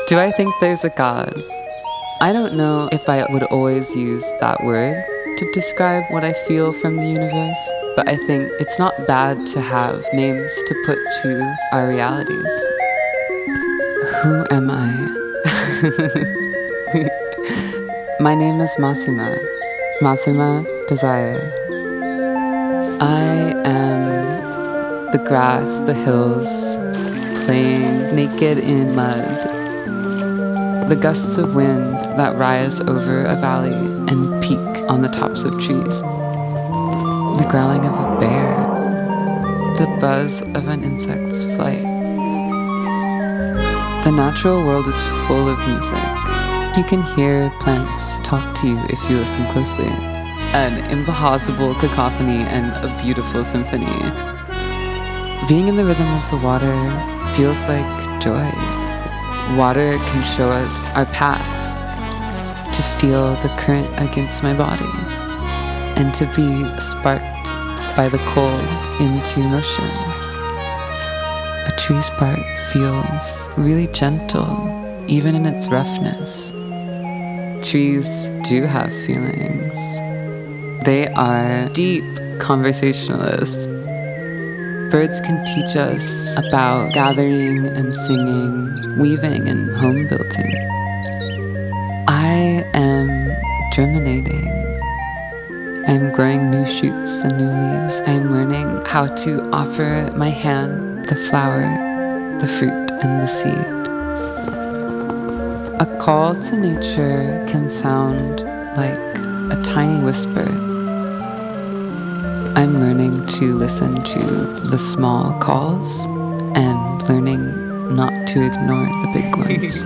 Do I think there's a God? I don't know if I would always use that word to describe what I feel from the universe, but I think it's not bad to have names to put to our realities. Who am I? My name is Masuma. Masuma Desire. I am the grass, the hills, playing naked in mud. The gusts of wind that rise over a valley and peak on the tops of trees. The growling of a bear. The buzz of an insect's flight. The natural world is full of music. You can hear plants talk to you if you listen closely. An impossible cacophony and a beautiful symphony. Being in the rhythm of the water feels like joy. Water can show us our paths, to feel the current against my body, and to be sparked by the cold into motion. A tree's bark feels really gentle, even in its roughness. Trees do have feelings. They are deep conversationalists. Birds can teach us about gathering and singing, weaving and home building. I am germinating. I am growing new shoots and new leaves. I am learning how to offer my hand, the flower, the fruit, and the seed. A call to nature can sound like a tiny whisper. I'm learning to listen to the small calls and learning not to ignore the big ones.